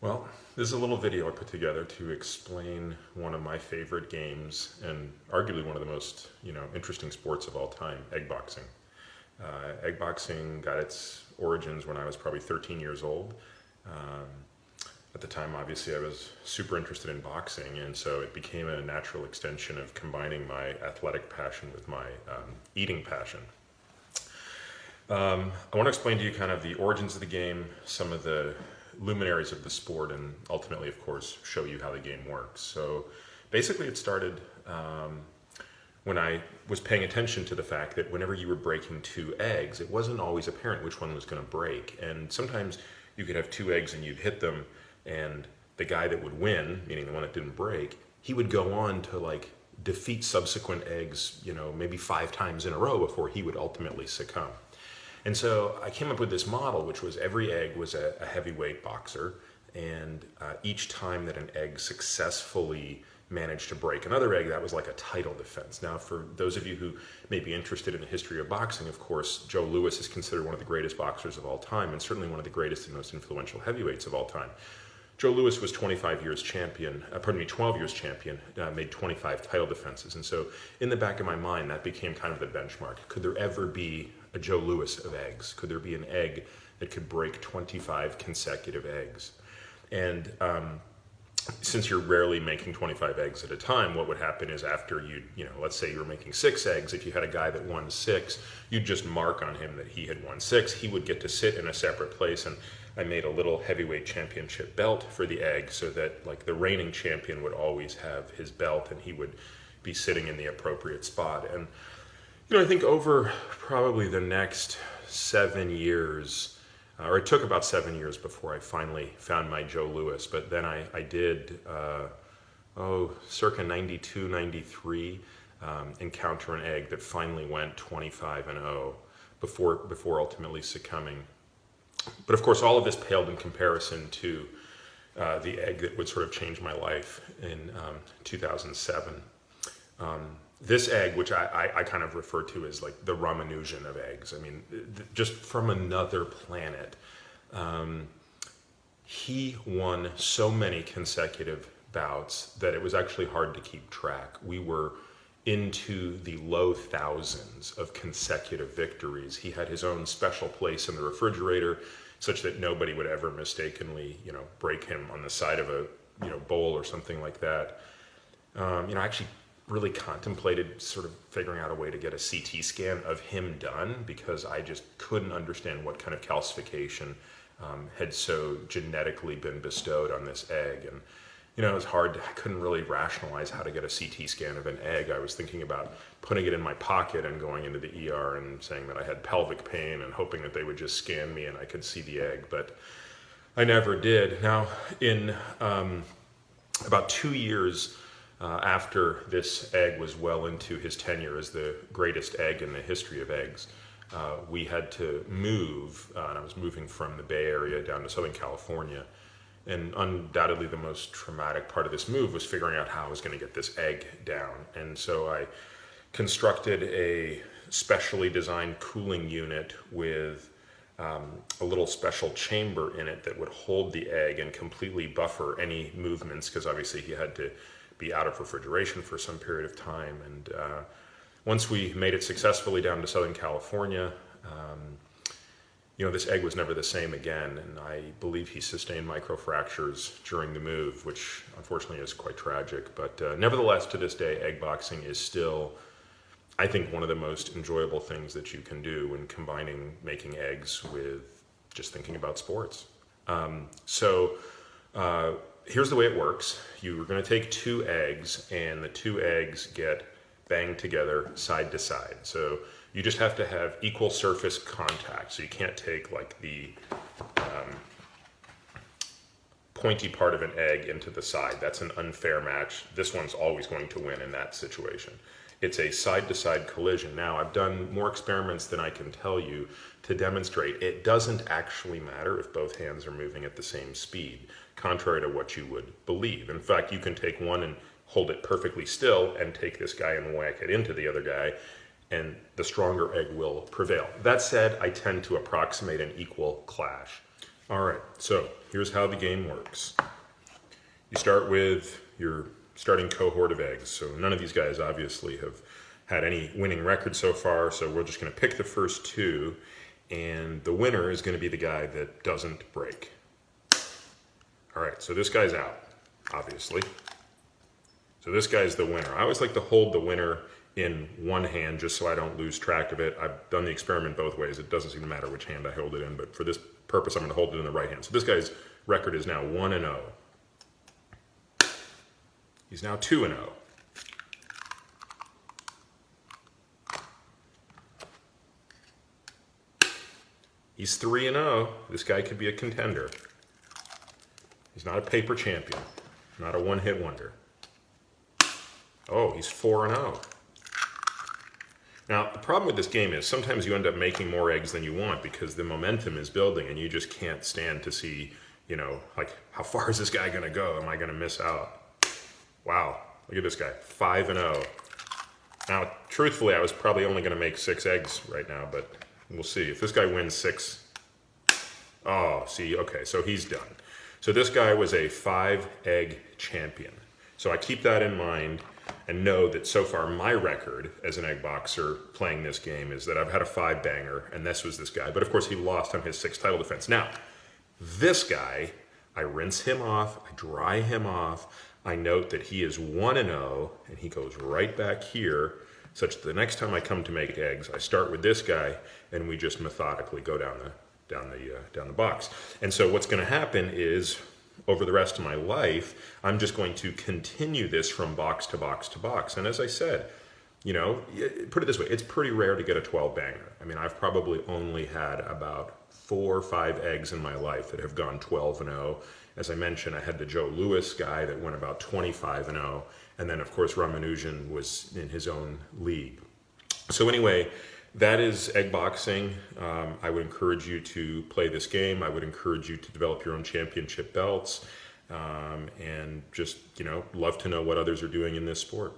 Well, this is a little video I put together to explain one of my favorite games and arguably one of the most, interesting sports of all time, egg boxing. Egg boxing got its origins when I was probably 13 years old. Um, at the time, obviously, I was super interested in boxing, and so it became a natural extension of combining my athletic passion with my eating passion. I want to explain to you kind of the origins of the game, some of the luminaries of the sport, and ultimately, of course, show you how the game works. So basically it started when I was paying attention to the fact that whenever you were breaking two eggs, it wasn't always apparent which one was going to break. And sometimes you could have two eggs and you'd hit them, and the guy that would win, meaning the one that didn't break, he would go on to defeat subsequent eggs, maybe 5 times in a row before he would ultimately succumb. And so I came up with this model, which was every egg was a heavyweight boxer, and each time that an egg successfully managed to break another egg, that was like a title defense. Now, for those of you who may be interested in the history of boxing, of course, Joe Louis is considered one of the greatest boxers of all time, and certainly one of the greatest and most influential heavyweights of all time. Joe Louis was 12 years champion, made 25 title defenses. And so in the back of my mind, that became kind of the benchmark. Could there ever be a Joe Louis of eggs? Could there be an egg that could break 25 consecutive eggs? And since you're rarely making 25 eggs at a time, what would happen is after let's say you were making 6 eggs, if you had a guy that won 6, you'd just mark on him that he had won 6. He would get to sit in a separate place, and I made a little heavyweight championship belt for the egg so that the reigning champion would always have his belt and he would be sitting in the appropriate spot. And I think over probably the next 7 years, or it took about 7 years before I finally found my Joe Louis, but then I did, circa 92, 93, encounter an egg that finally went 25-0 before ultimately succumbing. But of course, all of this paled in comparison to the egg that would sort of change my life in 2007. This egg, which I kind of refer to as the Ramanujan of eggs, I mean, just from another planet. He won so many consecutive bouts that it was actually hard to keep track. We were into the low thousands of consecutive victories. He had his own special place in the refrigerator such that nobody would ever mistakenly, break him on the side of a, bowl or something like that. I actually really contemplated sort of figuring out a way to get a CT scan of him done because I just couldn't understand what kind of calcification had so genetically been bestowed on this egg. And it was hard. I couldn't really rationalize how to get a CT scan of an egg. I was thinking about putting it in my pocket and going into the ER and saying that I had pelvic pain and hoping that they would just scan me and I could see the egg, but I never did. Now, in about 2 years after this egg was well into his tenure as the greatest egg in the history of eggs, we had to move, and I was moving from the Bay Area down to Southern California. And undoubtedly the most traumatic part of this move was figuring out how I was going to get this egg down. And so I constructed a specially designed cooling unit with a little special chamber in it that would hold the egg and completely buffer any movements, because obviously he had to be out of refrigeration for some period of time. And once we made it successfully down to Southern California, this egg was never the same again, and I believe he sustained microfractures during the move, which unfortunately is quite tragic. But nevertheless, to this day, egg boxing is still, I think, one of the most enjoyable things that you can do when combining making eggs with just thinking about sports. Here's the way it works. You're going to take 2 eggs, and the 2 eggs get banged together side to side. So you just have to have equal surface contact. So you can't take the pointy part of an egg into the side. That's an unfair match. This one's always going to win in that situation. It's a side-to-side collision. Now, I've done more experiments than I can tell you to demonstrate it doesn't actually matter if both hands are moving at the same speed, contrary to what you would believe. In fact, you can take one and hold it perfectly still and take this guy and whack it into the other guy, and the stronger egg will prevail. That said, I tend to approximate an equal clash. All right, so here's how the game works. You start with your starting cohort of eggs. So none of these guys obviously have had any winning record so far, so we're just going to pick the first two, and the winner is going to be the guy that doesn't break. All right, so this guy's out, obviously. So this guy's the winner. I always like to hold the winner in one hand just so I don't lose track of it. I've done the experiment both ways. It doesn't seem to matter which hand I hold it in, but for this purpose, I'm going to hold it in the right hand. So this guy's record is now 1-0. He's now 2-0. He's 3-0. This guy could be a contender. He's not a paper champion, not a one-hit wonder. Oh, he's 4-0. Now, the problem with this game is sometimes you end up making more eggs than you want because the momentum is building and you just can't stand to see, like, how far is this guy going to go? Am I going to miss out? Wow, look at this guy, 5-0. Now, truthfully, I was probably only going to make 6 eggs right now, but we'll see. If this guy wins 6, oh, see, okay, so he's done. So this guy was a 5-egg champion. So I keep that in mind and know that so far my record as an egg boxer playing this game is that I've had a 5-banger, and this was this guy. But of course, he lost on his 6th title defense. Now, this guy, I rinse him off, I dry him off, I note that he is 1-0, and he goes right back here, such that the next time I come to make eggs, I start with this guy, and we just methodically go down the box. And so what's going to happen is, over the rest of my life, I'm just going to continue this from box to box to box. And as I said, put it this way, it's pretty rare to get a 12-banger. I mean, I've probably only had about 4 or 5 eggs in my life that have gone 12-0. As I mentioned, I had the Joe Louis guy that went about 25-0. And then, of course, Ramanujan was in his own league. So anyway, that is egg boxing. I would encourage you to play this game. I would encourage you to develop your own championship belts. And just, love to know what others are doing in this sport.